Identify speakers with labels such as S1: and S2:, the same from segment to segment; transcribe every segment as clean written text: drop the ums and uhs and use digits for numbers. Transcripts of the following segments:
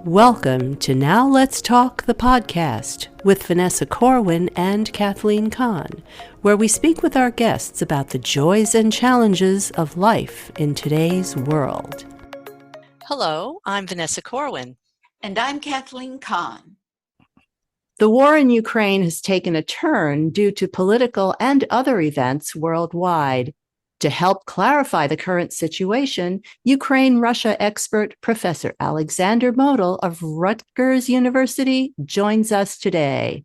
S1: Welcome to Now Let's Talk, the podcast with Vanessa Corwin and Kathleen Kahn, where we speak with our guests about the joys and challenges of life in today's world.
S2: Hello, I'm Vanessa Corwin.
S3: And I'm Kathleen Kahn.
S1: The war in Ukraine has taken a turn due to political and other events worldwide. To help clarify the current situation, Ukraine-Russia expert Professor Alexander Motyl of Rutgers University joins us today.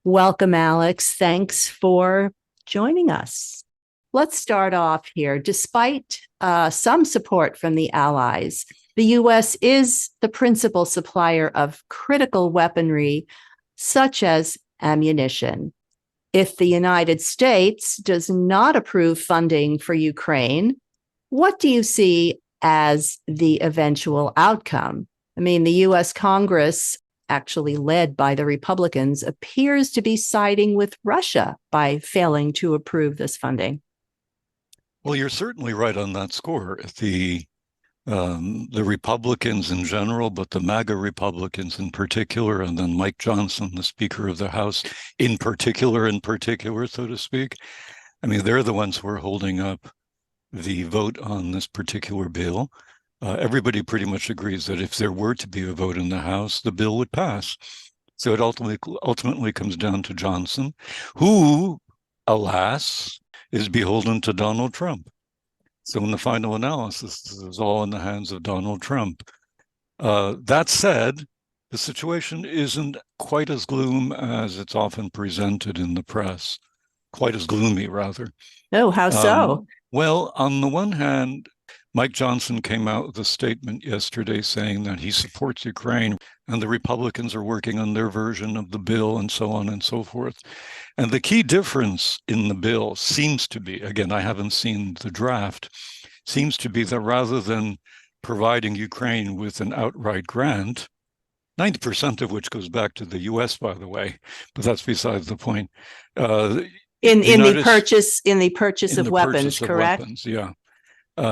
S1: Welcome, Alex. Thanks for joining us. Let's start off here. Despite some support from the Allies, the U.S. is the principal supplier of critical weaponry, such as ammunition. If the United States does not approve funding for Ukraine, what do you see as the eventual outcome? I mean, the U.S. Congress, actually led by the Republicans, appears to be siding with Russia by failing to approve this funding.
S4: Well, you're certainly right on that score. The Republicans in general, but the MAGA Republicans in particular, and then Mike Johnson, the Speaker of the House, in particular, so to speak. I mean, they're the ones who are holding up the vote on this particular bill. Everybody pretty much agrees that if there were to be a vote in the House, the bill would pass. So it ultimately comes down to Johnson, who, alas, is beholden to Donald Trump. So in the final analysis, this is all in the hands of Donald Trump. That said, the situation isn't quite as gloom as it's often presented in the press. Quite as gloomy, rather.
S1: Oh, how so?
S4: Well, on the one hand, Mike Johnson came out with a statement yesterday saying that he supports Ukraine and the Republicans are working on their version of the bill and so on and so forth. And the key difference in the bill seems to be, again, I haven't seen the draft, seems to be that rather than providing Ukraine with an outright grant, 90% of which goes back to the US, by the way, but that's besides the point.
S1: In the purchase of weapons, correct?
S4: Weapons, yeah.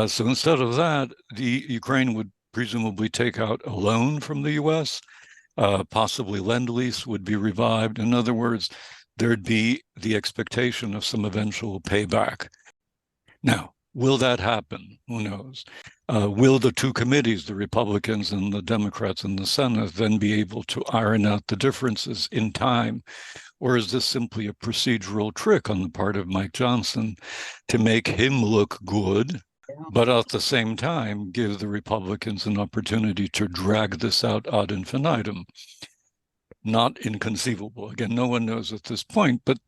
S4: So instead of that, the Ukraine would presumably take out a loan from the U.S., possibly Lend-Lease would be revived. In other words, there'd be the expectation of some eventual payback. Now, will that happen? Who knows? Will the two committees, the Republicans and the Democrats in the Senate, then be able to iron out the differences in time? Or is this simply a procedural trick on the part of Mike Johnson to make him look good, but at the same time give the Republicans an opportunity to drag this out ad infinitum? Not inconceivable. Again, no one knows at this point, but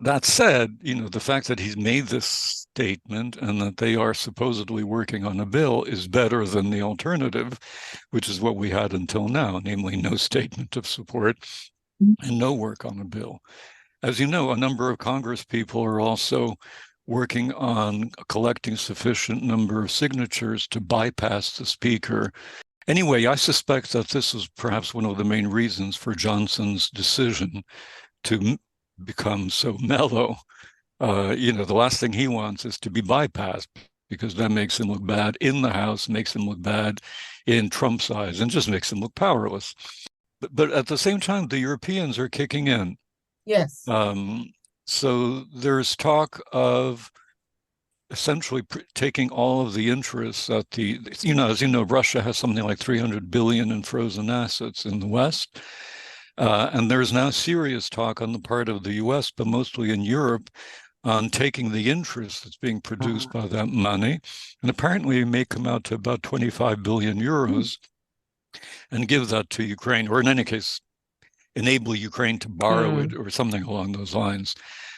S4: that said, the fact that he's made this statement and that they are supposedly working on a bill is better than the alternative, which is what we had until now, namely no statement of support and no work on a bill. As you know, a number of Congress people are also working on collecting sufficient number of signatures to bypass the speaker. Anyway, I suspect that this is perhaps one of the main reasons for Johnson's decision to become so mellow. The last thing he wants is to be bypassed, because that makes him look bad in the House, makes him look bad in Trump's eyes, and just makes him look powerless. But at the same time, the Europeans are kicking in.
S3: Yes.
S4: So there's talk of essentially taking all of the interests that as you know, Russia has something like 300 billion in frozen assets in the West. And there's now serious talk on the part of the US, but mostly in Europe, on taking the interest that's being produced by that money. And apparently it may come out to about 25 billion euros and give that to Ukraine, or in any case, enable Ukraine to borrow it or something along those lines.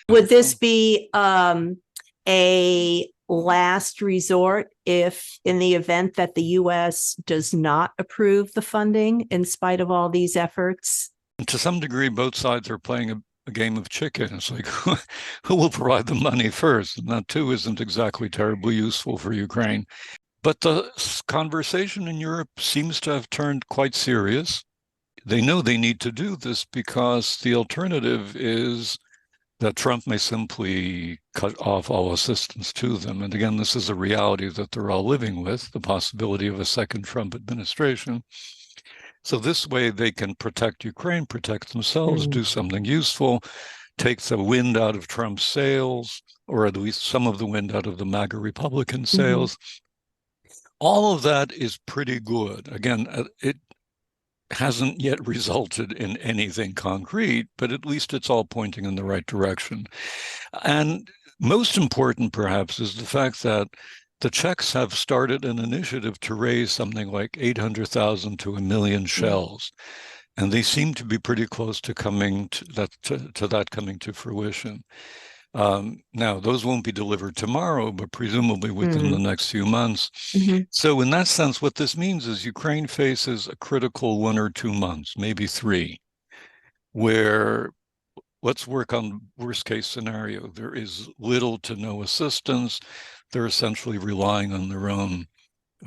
S1: Would this be a last resort if, in the event that the U.S. does not approve the funding in spite of all these efforts?
S4: To some degree, both sides are playing a game of chicken. It's like, who will provide the money first? And that, too, isn't exactly terribly useful for Ukraine. But the conversation in Europe seems to have turned quite serious. They know they need to do this because the alternative is that Trump may simply cut off all assistance to them. And again, this is a reality that they're all living with, the possibility of a second Trump administration. So this way they can protect Ukraine, protect themselves, do something useful, take the wind out of Trump's sails, or at least some of the wind out of the MAGA Republican sails. All of that is pretty good. Again, it hasn't yet resulted in anything concrete, but at least it's all pointing in the right direction. And most important, perhaps, is the fact that the Czechs have started an initiative to raise something like 800,000 to 1 million shells. And they seem to be pretty close to coming to that coming to fruition. Now, those won't be delivered tomorrow, but presumably within the next few months. So in that sense, what this means is Ukraine faces a critical 1 or 2 months, maybe 3, where let's work on worst case scenario. There is little to no assistance. They're essentially relying on their own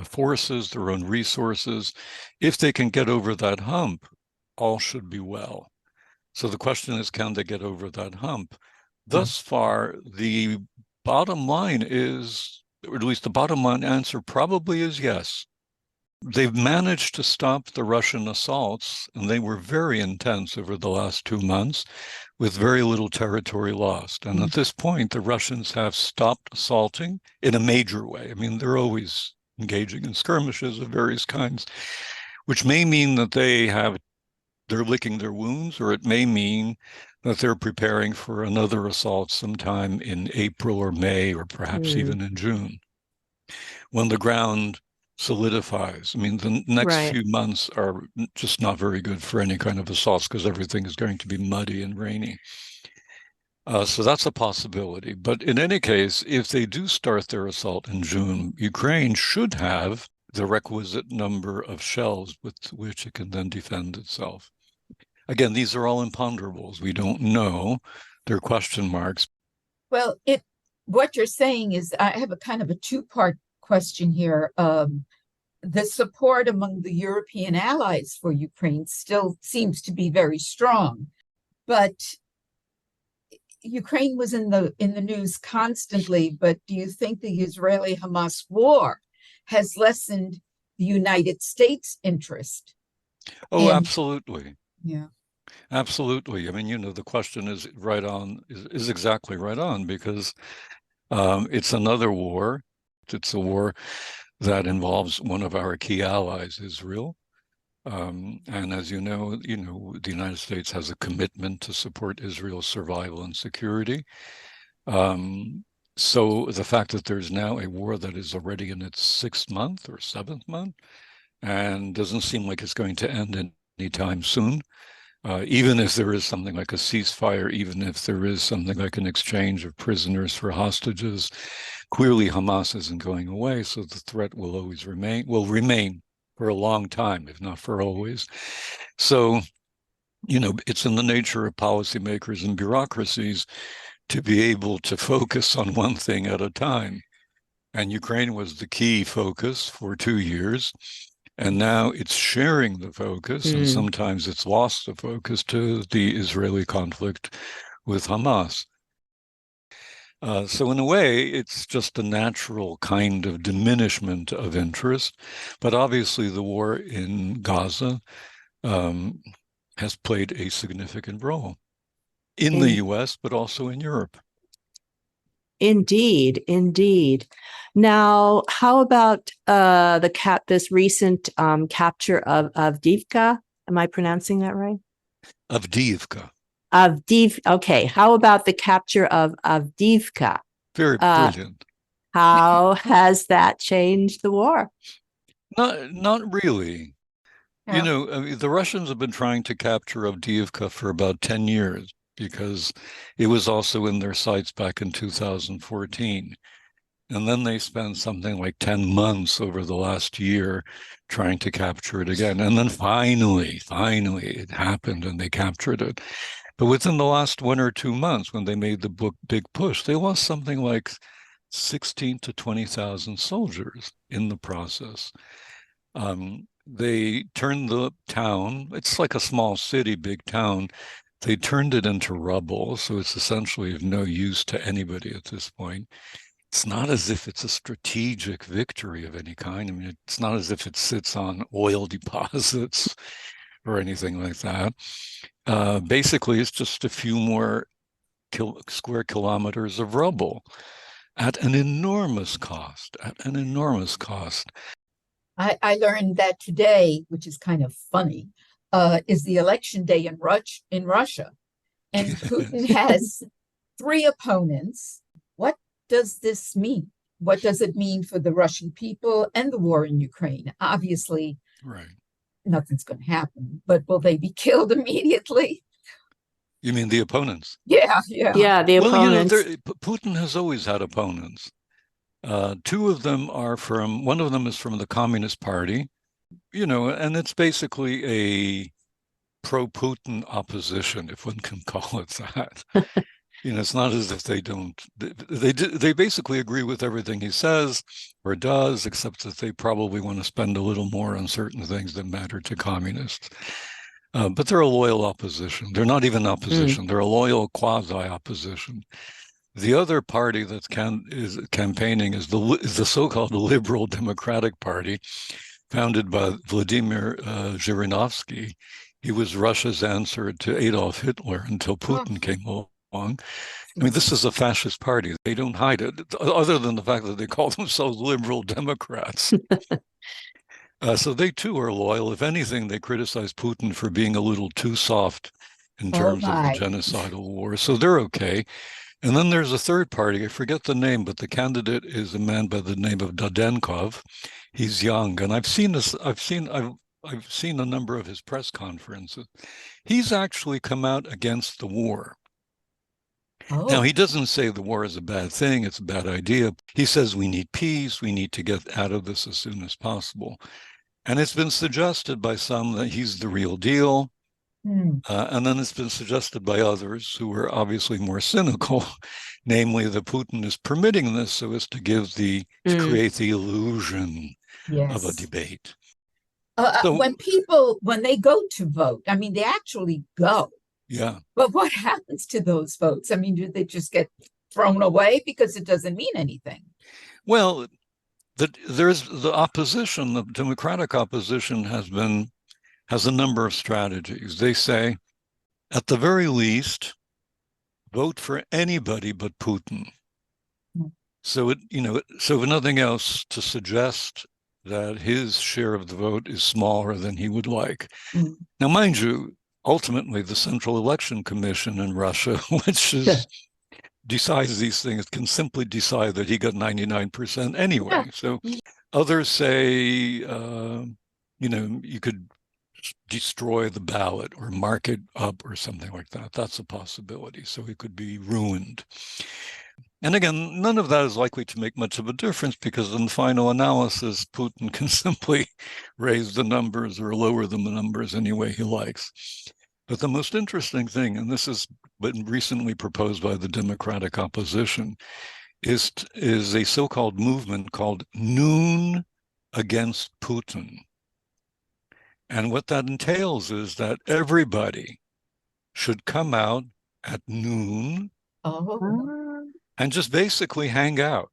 S4: forces, their own resources. If they can get over that hump, all should be well. So the question is, can they get over that hump? Thus far, the bottom line is, or at least the bottom line answer probably is yes. They've managed to stop the Russian assaults, and they were very intense over the last 2 months, with very little territory lost. And at this point, the Russians have stopped assaulting in a major way. I mean, they're always engaging in skirmishes of various kinds, which may mean that they're licking their wounds, or it may mean that they're preparing for another assault sometime in April or May, or perhaps even in June, when the ground solidifies. I mean, the next few months are just not very good for any kind of assaults because everything is going to be muddy and rainy. So that's a possibility. But in any case, if they do start their assault in June, Ukraine should have the requisite number of shells with which it can then defend itself. Again, these are all imponderables. We don't know. They're question marks.
S3: Well, what you're saying is, I have a kind of a two-part question here. The support among the European allies for Ukraine still seems to be very strong, but Ukraine was in the news constantly. But do you think the Israeli-Hamas war has lessened the United States' interest?
S4: Oh, absolutely.
S3: Yeah.
S4: Absolutely. I mean, the question is right on, is exactly right on, because it's another war. It's a war that involves one of our key allies, Israel. And as you know, the United States has a commitment to support Israel's survival and security. So the fact that there's now a war that is already in its 6th month or 7th month and doesn't seem like it's going to end anytime soon, even if there is something like a ceasefire, even if there is something like an exchange of prisoners for hostages, clearly Hamas isn't going away, so the threat will always remain for a long time, if not for always. So, it's in the nature of policymakers and bureaucracies to be able to focus on one thing at a time. And Ukraine was the key focus for 2 years. And now it's sharing the focus, and sometimes it's lost the focus to the Israeli conflict with Hamas. So in a way, it's just a natural kind of diminishment of interest. But obviously, the war in Gaza has played a significant role in the US, but also in Europe.
S1: Indeed, indeed. Now, how about this recent capture of Avdiivka? Am I pronouncing that right?
S4: Avdiivka.
S1: Okay. How about the capture of Avdiivka?
S4: Very brilliant.
S1: How has that changed the war?
S4: Not really.
S3: Yeah.
S4: I mean, the Russians have been trying to capture Avdiivka for about 10 years because it was also in their sights back in 2014. And then they spent something like 10 months over the last year trying to capture it again. And then finally, it happened and they captured it. But within the last 1 or 2 months, when they made the big push, they lost something like 16 to 20,000 soldiers in the process. They turned the town, it's like a small city, big town. They turned it into rubble. So it's essentially of no use to anybody at this point. It's not as if it's a strategic victory of any kind. I mean, it's not as if it sits on oil deposits. or anything like that. Basically, it's just a few more square kilometers of rubble at an enormous cost,
S3: I learned that today, which is kind of funny, is the election day in Russia. And Putin has three opponents. What does this mean? What does it mean for the Russian people and the war in Ukraine? Obviously,
S4: Right.
S3: nothing's going to happen, but will they be killed immediately?
S4: You mean the opponents?
S3: Yeah.
S1: The opponents.
S4: Putin has always had opponents. Two of them are one of them is from the Communist Party, and it's basically a pro-Putin opposition, if one can call it that. It's not as if they basically agree with everything he says or does, except that they probably want to spend a little more on certain things that matter to communists. But they're a loyal opposition. They're not even opposition. They're a loyal quasi-opposition. The other party that's is campaigning is the so-called Liberal Democratic Party, founded by Vladimir Zhirinovsky. He was Russia's answer to Adolf Hitler until Putin came along. I mean, this is a fascist party. They don't hide it, other than the fact that they call themselves Liberal Democrats. So they too are loyal. If anything, they criticize Putin for being a little too soft in terms of the genocidal war. So they're okay. And then there's a third party. I forget the name, but the candidate is a man by the name of Dadenkov. He's young, and I've seen a number of his press conferences. He's actually come out against the war. Now, he doesn't say the war is a bad thing, it's a bad idea. He says we need peace, we need to get out of this as soon as possible. And it's been suggested by some that he's the real deal. And then it's been suggested by others who are obviously more cynical, namely that Putin is permitting this so as to create the illusion of a debate.
S3: When they go to vote, I mean, they actually go.
S4: Yeah.
S3: But what happens to those votes? I mean, do they just get thrown away because it doesn't mean anything?
S4: Well, there's the opposition, the Democratic opposition has a number of strategies. They say, at the very least, vote for anybody but Putin. So so if nothing else, to suggest that his share of the vote is smaller than he would like. Now, mind you, ultimately, the Central Election Commission in Russia, which decides these things, can simply decide that he got 99% anyway. So others say, you could destroy the ballot or mark it up or something like that. That's a possibility. So it could be ruined. And again, none of that is likely to make much of a difference, because in the final analysis, Putin can simply raise the numbers or lower the numbers any way he likes. But the most interesting thing, and this has been recently proposed by the Democratic opposition, is a so-called movement called Noon Against Putin. And what that entails is that everybody should come out at noon and just basically hang out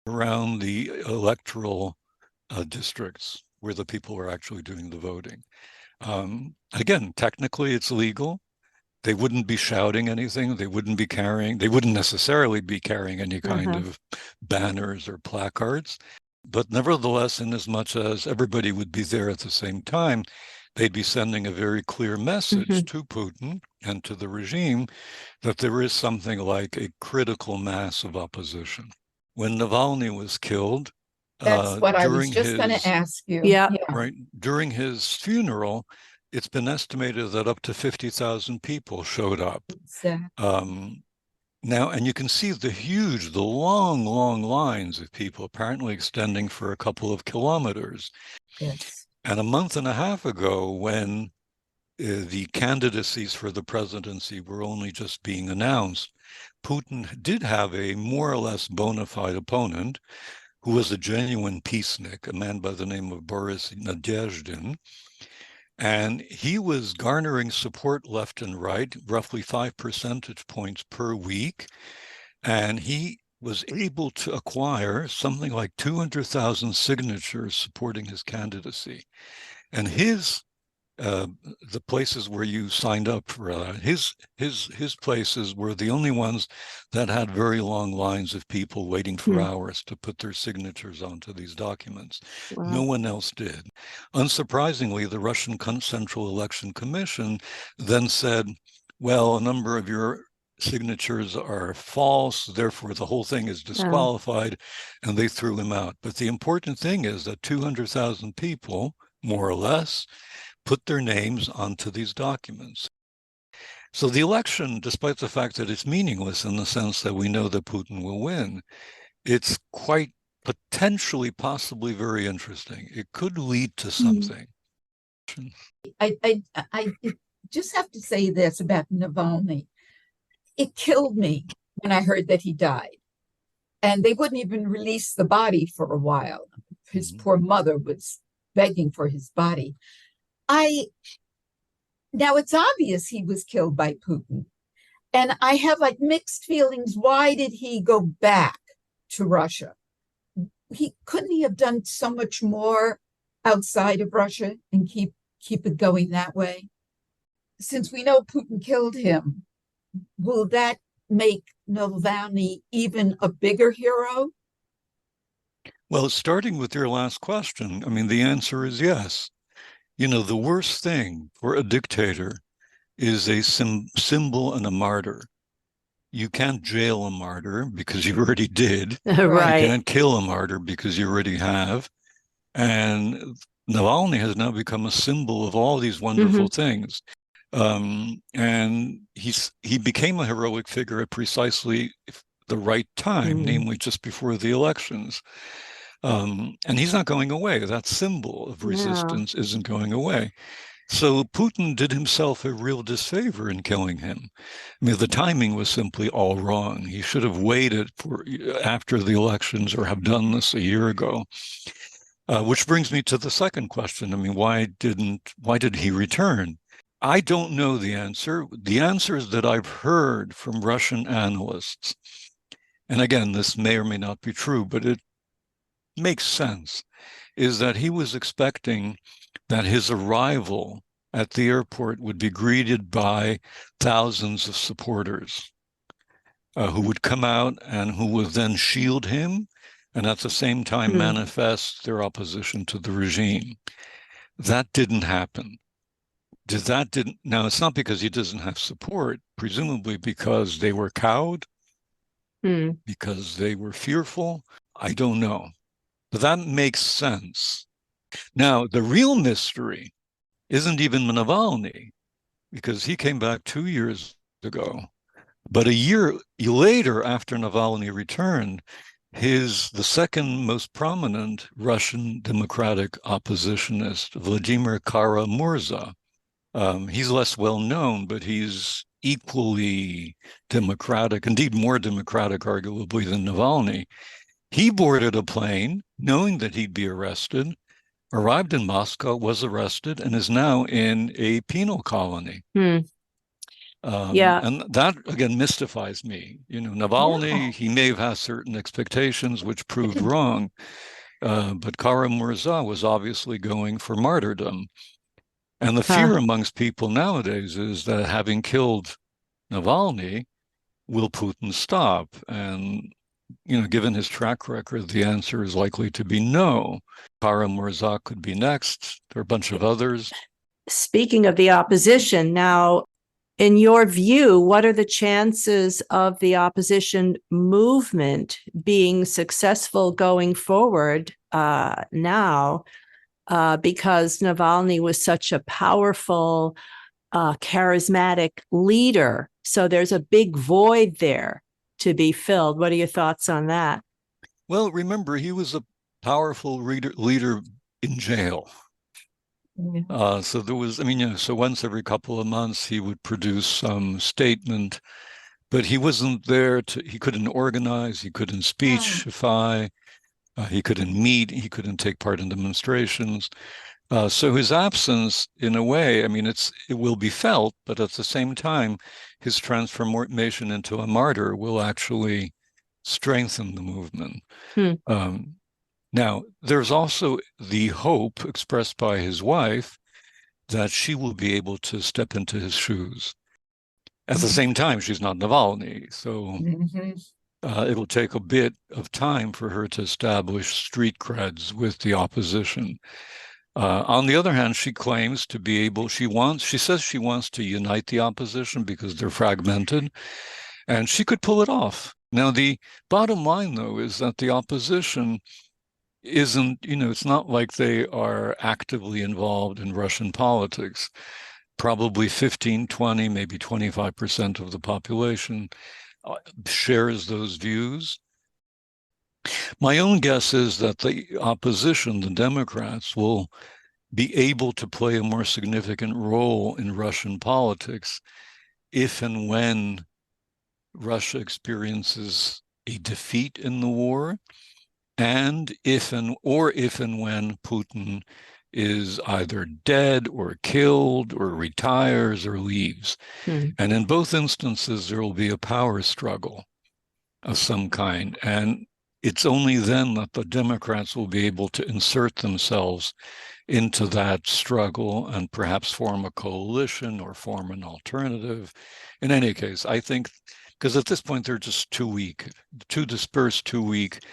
S4: around the electoral districts where the people are actually doing the voting. Again, technically it's legal. They wouldn't be shouting anything. They wouldn't necessarily be carrying any kind of banners or placards. But nevertheless, in as much as everybody would be there at the same time, they'd be sending a very clear message to Putin and to the regime that there is something like a critical mass of opposition. When Navalny was killed,
S3: that's what I was just going to ask you.
S4: Right. During his funeral, it's been estimated that up to 50,000 people showed up.
S3: Exactly.
S4: Now, and you can see the long, long lines of people, apparently extending for a couple of kilometers.
S3: Yes.
S4: And a month and a half ago, when the candidacies for the presidency were only just being announced, Putin did have a more or less bona fide opponent who was a genuine peacenik, a man by the name of Boris Nadezhdin. And he was garnering support left and right, roughly 5 percentage points per week. And he was able to acquire something like 200,000 signatures supporting his candidacy. And his the places where you signed up for that. His places were the only ones that had very long lines of people waiting for hours to put their signatures onto these documents.
S1: Wow.
S4: No one else did. Unsurprisingly, the Russian Central Election Commission then said, well, a number of your signatures are false, therefore the whole thing is disqualified, and they threw him out. But the important thing is that 200,000 people, more or less, put their names onto these documents. So the election, despite the fact that it's meaningless in the sense that we know that Putin will win, it's quite potentially, possibly very interesting. It could lead to something.
S3: I just have to say this about Navalny. It killed me when I heard that he died. And they wouldn't even release the body for a while. His poor mother was begging for his body. Now it's obvious he was killed by Putin. And I have like mixed feelings. Why did he go back to Russia? Couldn't he have done so much more outside of Russia and keep it going that way? Since we know Putin killed him, will that make Navalny even a bigger hero?
S4: Well, starting with your last question, I mean, the answer is yes. You know, the worst thing for a dictator is a symbol and a martyr. You can't jail a martyr because you already did.
S1: Right.
S4: You can't kill a martyr because you already have. And Navalny has now become a symbol of all these wonderful things. And he became a heroic figure at precisely the right time, namely just before the elections. And he's not going away. That symbol of resistance isn't going away. So Putin did himself a real disfavor in killing him. I mean, the timing was simply all wrong. He should have waited for after the elections or have done this a year ago. Which brings me to the second question. I mean, why did he return? I don't know the answer. The answers that I've heard from Russian analysts, and again, this may or may not be true, but it makes sense, is that he was expecting that his arrival at the airport would be greeted by thousands of supporters who would come out and who would then shield him and at the same time manifest their opposition to the regime. That didn't happen. Now, it's not because he doesn't have support, presumably because they were cowed, because they were fearful. I don't know. But that makes sense. Now, the real mystery isn't even Navalny, because he came back 2 years ago. But a year later, after Navalny returned, the second most prominent Russian democratic oppositionist, Vladimir Kara-Murza, he's less well known, but he's equally democratic, indeed more democratic, arguably, than Navalny. He boarded a plane knowing that he'd be arrested, arrived in Moscow, was arrested, and is now in a penal colony. And that, again, mystifies me. You know, Navalny, he may have had certain expectations which proved wrong, but Kara-Murza was obviously going for martyrdom. And the fear amongst people nowadays is that having killed Navalny, will Putin stop? And, you know, given his track record, the answer is likely to be no. Kara-Murza could be next. There are a bunch of others.
S1: Speaking of the opposition, now, in your view, what are the chances of the opposition movement being successful going forward now? Because Navalny was such a powerful, charismatic leader. So there's a big void there to be filled. What are your thoughts on that?
S4: Well, remember, he was a powerful leader in jail. So there was, I mean, you know, so once every couple of months he would produce some statement, but he wasn't there he couldn't organize, he couldn't speechify, he couldn't meet, he couldn't take part in demonstrations. So his absence, in a way, I mean, it will be felt, but at the same time, his transformation into a martyr will actually strengthen the movement. Now, there's also the hope expressed by his wife that she will be able to step into his shoes. At the same time, she's not Navalny, so it'll take a bit of time for her to establish street creds with the opposition. On the other hand, she claims to be able, she says she wants to unite the opposition because they're fragmented, and she could pull it off. Now, the bottom line, though, is that the opposition isn't, it's not like they are actively involved in Russian politics. Probably 15, 20, maybe 25% of the population shares those views. My own guess is that the opposition, the Democrats, will be able to play a more significant role in Russian politics if and when Russia experiences a defeat in the war, and if and when Putin is either dead or killed or retires or leaves. And in both instances, there will be a power struggle of some kind. And it's only then that the Democrats will be able to insert themselves into that struggle and perhaps form a coalition or form an alternative. In any case, I think, because at this point, they're just too weak, too dispersed, too weak.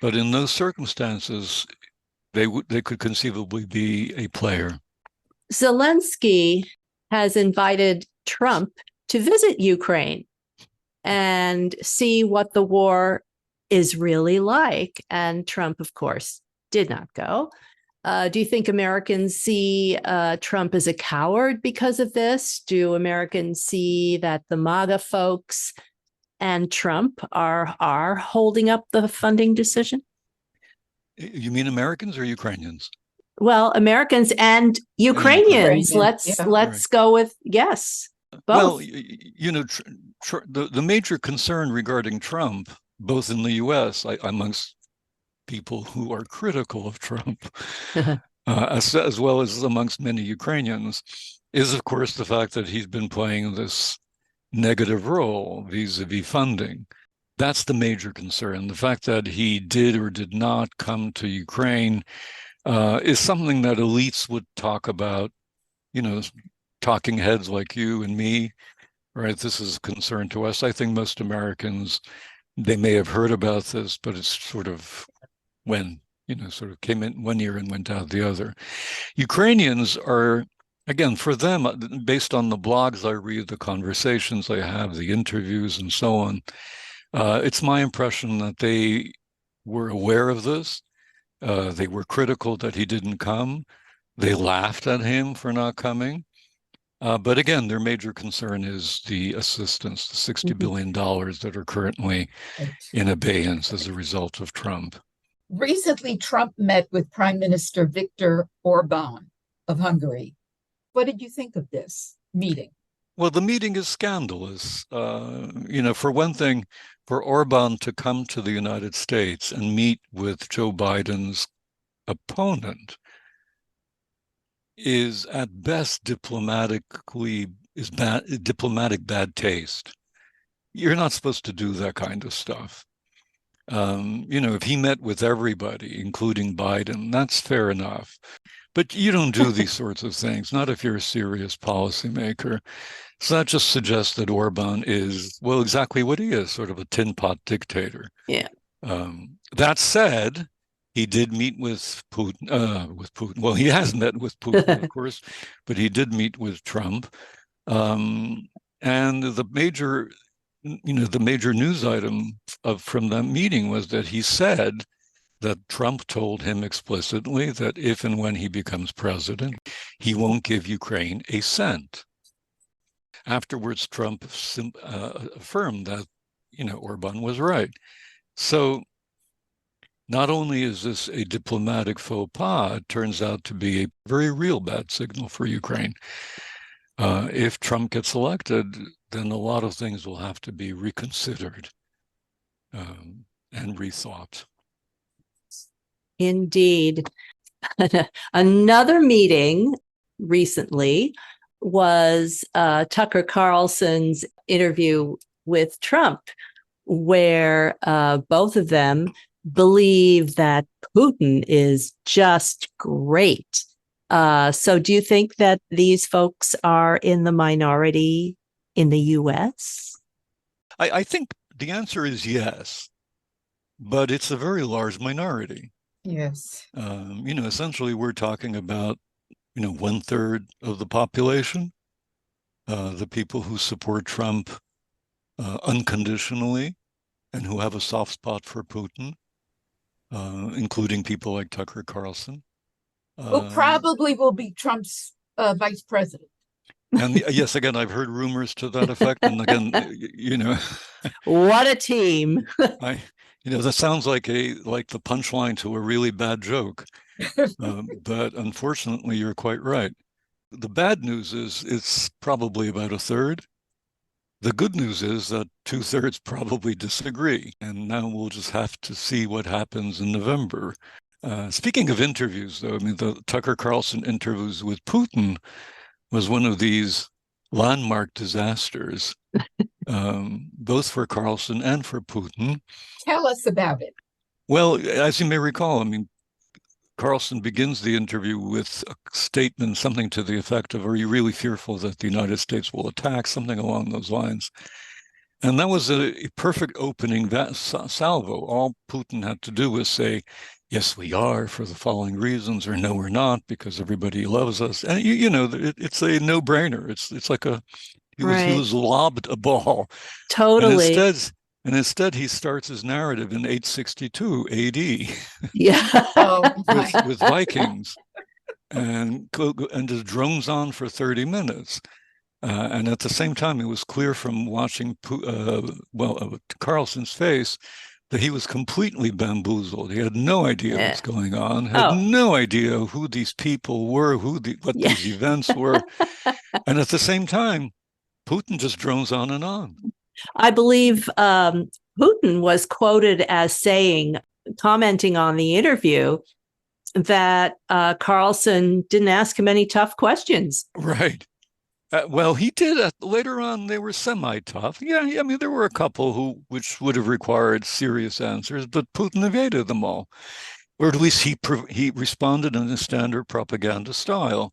S4: But in those circumstances, they could conceivably be a player.
S1: Zelensky has invited Trump to visit Ukraine and see what the war is really like. And Trump, of course, did not go. Do you think Americans see Trump as a coward because of this? Do Americans see that the MAGA folks and Trump are holding up the funding decision?
S4: You mean Americans or Ukrainians?
S1: Well, Americans and Ukrainians. Let's go with yes, both.
S4: Well, the major concern regarding Trump, both in the U.S. amongst people who are critical of Trump, as well as amongst many Ukrainians, is of course the fact that he's been playing this negative role vis-a-vis funding. That's the major concern. The fact that he did or did not come to Ukraine is something that elites would talk about, talking heads like you and me, right? This is a concern to us. I think most Americans, they may have heard about this, but it's sort of sort of came in one ear and went out the other. Ukrainians are, again, for them, based on the blogs I read, the conversations I have, the interviews and so on, it's my impression that they were aware of this. They were critical that he didn't come. They laughed at him for not coming. But again, their major concern is the assistance, the $60 billion that are currently in abeyance as a result of Trump.
S3: Recently, Trump met with Prime Minister Viktor Orban of Hungary. What did you think of this meeting?
S4: Well, the meeting is scandalous. For one thing, for Orban to come to the United States and meet with Joe Biden's opponent is at best diplomatic bad taste. You're not supposed to do that kind of stuff. If he met with everybody, including Biden, that's fair enough. But you don't do these sorts of things, not if you're a serious policymaker. So that just suggests that Orban is, well, exactly what he is, sort of a tin pot dictator.
S1: Yeah.
S4: That said, he did meet with Putin. Well, he has met with Putin, of course, but he did meet with Trump. And the major news item from that meeting was that he said that Trump told him explicitly that if and when he becomes president, he won't give Ukraine a cent. Afterwards, Trump affirmed that, Orban was right. So not only is this a diplomatic faux pas, it turns out to be a very real bad signal for Ukraine. If Trump gets elected, then a lot of things will have to be reconsidered and rethought.
S1: Indeed. Another meeting recently was Tucker Carlson's interview with Trump, where both of them believe that Putin is just great So do you think that these folks are in the minority in the US?
S4: I think the answer is yes, but it's a very large minority.
S3: Yes.
S4: Essentially, we're talking about, 1/3 of the population, the people who support Trump unconditionally and who have a soft spot for Putin, including people like Tucker Carlson.
S3: Who probably will be Trump's vice president.
S4: And yes, again, I've heard rumors to that effect. And again,
S1: What a team.
S4: That sounds like the punchline to a really bad joke. But unfortunately, you're quite right. The bad news is it's probably about a third. The good news is that 2/3 probably disagree. And now we'll just have to see what happens in November. Speaking of interviews, though, I mean, the Tucker Carlson interviews with Putin was one of these landmark disasters, both for Carlson and for Putin.
S3: Tell us about it.
S4: Well, as you may recall, I mean, Carlson begins the interview with a statement, something to the effect of, "Are you really fearful that the United States will attack?" Something along those lines. And that was a perfect opening salvo. All Putin had to do was say, "Yes, we are, for the following reasons," or "No, we're not, because everybody loves us." And it's a no-brainer. It's like he was lobbed a ball.
S1: Totally.
S4: And instead, he starts his narrative in 862 AD.
S1: Yeah.
S4: with Vikings, and just drones on for 30 minutes. And at the same time, it was clear from watching Carlson's face that he was completely bamboozled. He had no idea what's going on, had no idea who these people were, what these events were. And at the same time, Putin just drones on and on.
S1: I believe Putin was quoted as saying, commenting on the interview, that Carlson didn't ask him any tough questions.
S4: Right. Well, he did. Later on, they were semi-tough. Yeah, I mean, there were a couple which would have required serious answers, but Putin evaded them all. Or at least he responded in a standard propaganda style.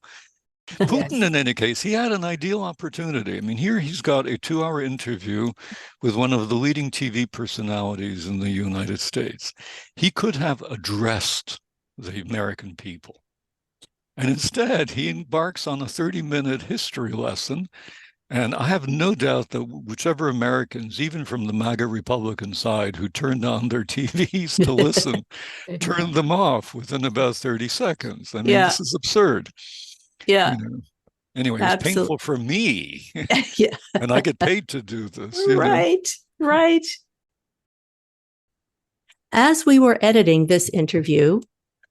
S4: Putin, in any case, he had an ideal opportunity. I mean, here he's got a 2-hour interview with one of the leading TV personalities in the United States. He could have addressed the American people. And instead, he embarks on a 30-minute history lesson. And I have no doubt that whichever Americans, even from the MAGA Republican side, who turned on their TVs to listen, turned them off within about 30 seconds. I mean, this is absurd.
S1: Yeah.
S4: Anyway, it was painful for me.
S1: Yeah.
S4: And I get paid to do this.
S1: Right. As we were editing this interview,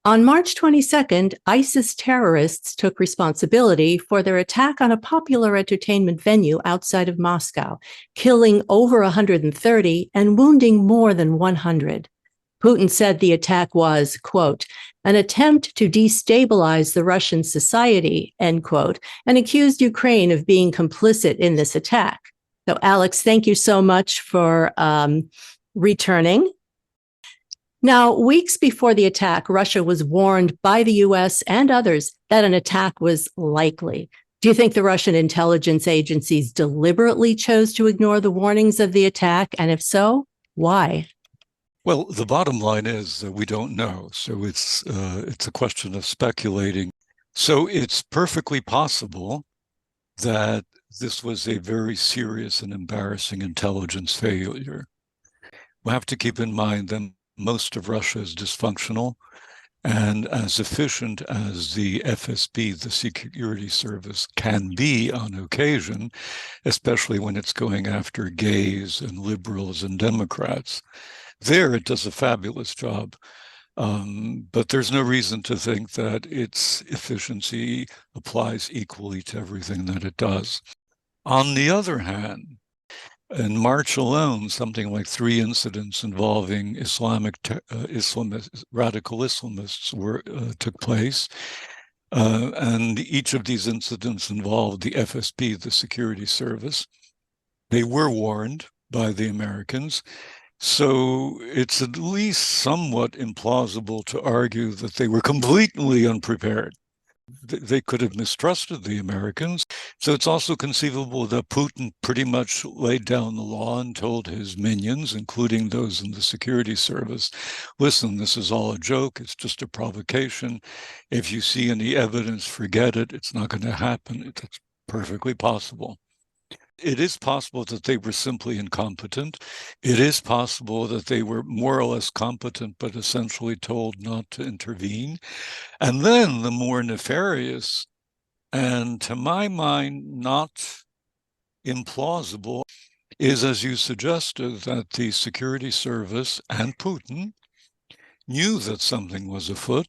S1: on March 22nd, ISIS terrorists took responsibility for their attack on a popular entertainment venue outside of Moscow, killing over 130 and wounding more than 100. Putin said the attack was, quote, "an attempt to destabilize the Russian society," end quote, and accused Ukraine of being complicit in this attack. So, Alex, thank you so much for returning. Now, weeks before the attack, Russia was warned by the US and others that an attack was likely. Do you think the Russian intelligence agencies deliberately chose to ignore the warnings of the attack? And if so, why?
S4: Well, the bottom line is that we don't know. So it's a question of speculating. So it's perfectly possible that this was a very serious and embarrassing intelligence failure. We have to keep in mind that most of Russia is dysfunctional, and as efficient as the FSB, the security service, can be on occasion, especially when it's going after gays and liberals and Democrats. There, it does a fabulous job. But there's no reason to think that its efficiency applies equally to everything that it does. On the other hand, in March alone, something like 3 incidents involving radical Islamists took place. And each of these incidents involved the FSB, the security service. They were warned by the Americans. So it's at least somewhat implausible to argue that they were completely unprepared. they could have mistrusted the Americans. So it's also conceivable that Putin pretty much laid down the law and told his minions, including those in the security service, listen, this is all a joke. It's just a provocation. If you see any evidence, forget it. It's not going to happen. It's perfectly possible. It is possible that they were simply incompetent. It is possible that they were more or less competent, but essentially told not to intervene. And then the more nefarious, and to my mind, not implausible, is, as you suggested, that the security service and Putin knew that something was afoot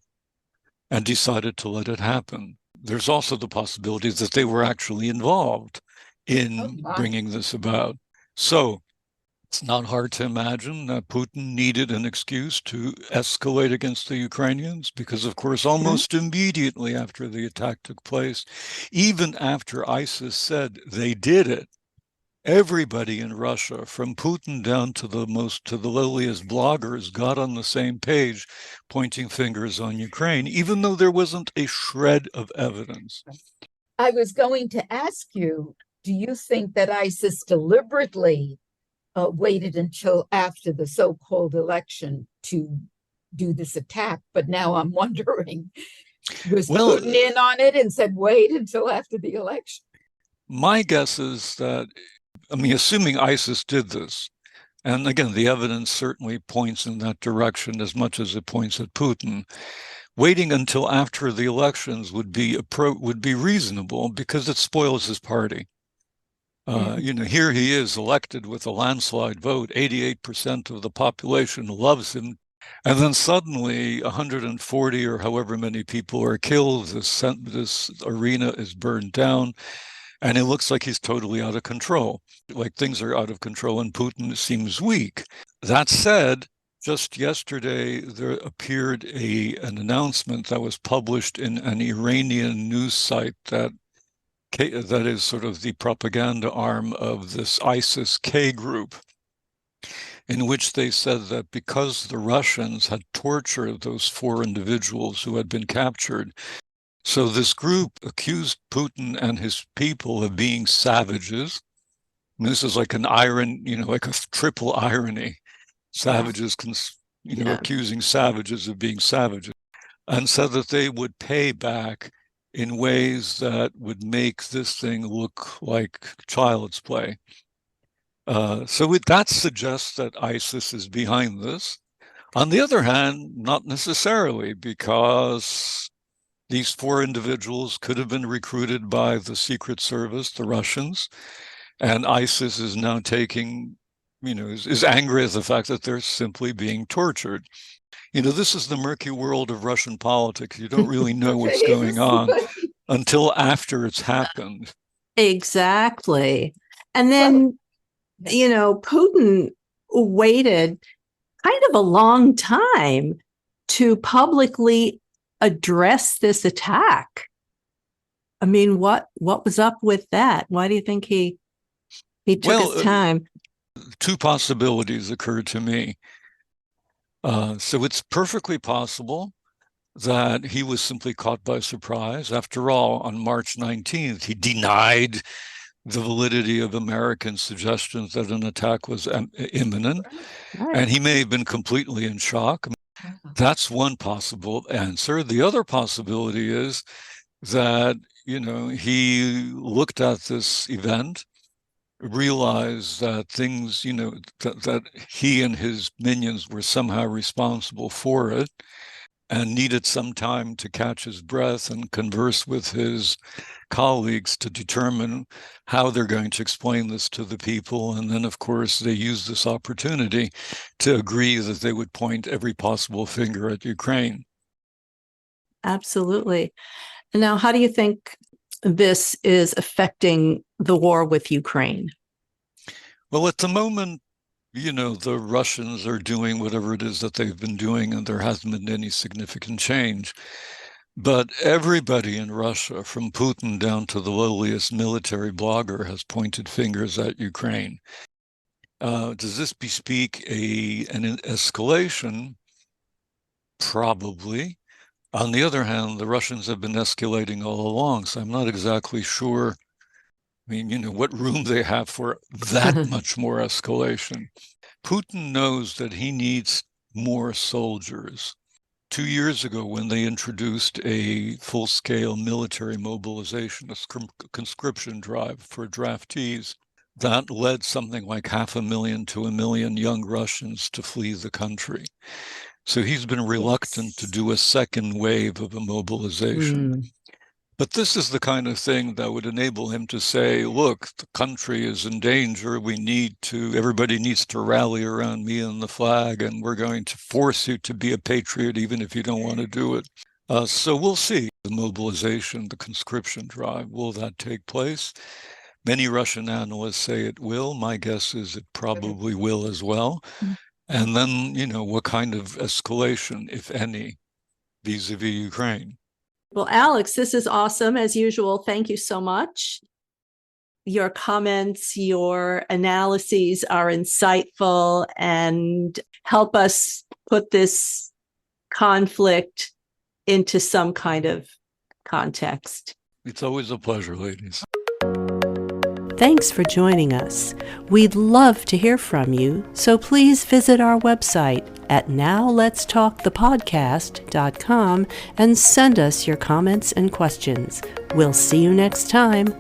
S4: and decided to let it happen. There's also the possibility that they were actually involved in bringing this about. So it's not hard to imagine that Putin needed an excuse to escalate against the Ukrainians because, of course, almost immediately after the attack took place, even after ISIS said they did it, everybody in Russia, from Putin down to the lowliest bloggers, got on the same page, pointing fingers on Ukraine, even though there wasn't a shred of evidence.
S3: I was going to ask you, do you think that ISIS deliberately waited until after the so-called election to do this attack? But now I'm wondering, was Putin in on it and said, wait until after the election?
S4: My guess is that, I mean, assuming ISIS did this, and again, the evidence certainly points in that direction as much as it points at Putin, waiting until after the elections would be reasonable because it spoils his party. Here he is elected with a landslide vote. 88% of the population loves him. And then suddenly 140 or however many people are killed. This arena is burned down. And it looks like he's totally out of control. Like things are out of control and Putin seems weak. That said, just yesterday, there appeared an announcement that was published in an Iranian news site that is sort of the propaganda arm of this ISIS-K group, in which they said that because the Russians had tortured those 4 individuals who had been captured, so this group accused Putin and his people of being savages. And this is like an like a triple irony. Savages, accusing savages of being savages, and said that they would pay back in ways that would make this thing look like child's play. So that suggests that ISIS is behind this. On the other hand, not necessarily, because these 4 individuals could have been recruited by the Secret Service, the Russians, and ISIS is now is angry at the fact that they're simply being tortured. This is the murky world of Russian politics. You don't really know what's going on until after it's happened.
S1: Exactly. And then, Putin waited kind of a long time to publicly address this attack. I mean, what was up with that? Why do you think he took his time?
S4: 2 possibilities occurred to me. So it's perfectly possible that he was simply caught by surprise. After all, on March 19th, he denied the validity of American suggestions that an attack was imminent, and he may have been completely in shock. That's one possible answer. The other possibility is that, he looked at this event, realized that things, that he and his minions were somehow responsible for it, and needed some time to catch his breath and converse with his colleagues to determine how they're going to explain this to the people. And then, of course, they used this opportunity to agree that they would point every possible finger at Ukraine.
S1: Absolutely. Now, how do you think this is affecting the war with Ukraine?
S4: Well, at the moment, the Russians are doing whatever it is that they've been doing, and there hasn't been any significant change. But everybody in Russia, from Putin down to the lowliest military blogger, has pointed fingers at Ukraine. Does this bespeak an escalation? Probably. On the other hand, the Russians have been escalating all along, so I'm not exactly sure. I mean, what room they have for that much more escalation. Putin knows that he needs more soldiers. 2 years ago, when they introduced a full-scale military mobilization, a conscription drive for draftees, that led something like 500,000 to 1 million young Russians to flee the country. So he's been reluctant to do a second wave of a mobilization. But this is the kind of thing that would enable him to say, look, the country is in danger. Everybody needs to rally around me and the flag, and we're going to force you to be a patriot, even if you don't want to do it. So we'll see the mobilization, the conscription drive. Will that take place? Many Russian analysts say it will. My guess is it probably will as well. And then, what kind of escalation, if any, vis-a-vis Ukraine?
S1: Well, Alex, this is awesome. As usual, thank you so much. Your comments, your analyses are insightful and help us put this conflict into some kind of context.
S4: It's always a pleasure, ladies.
S1: Thanks for joining us. We'd love to hear from you, so please visit our website at nowletstalkthepodcast.com and send us your comments and questions. We'll see you next time.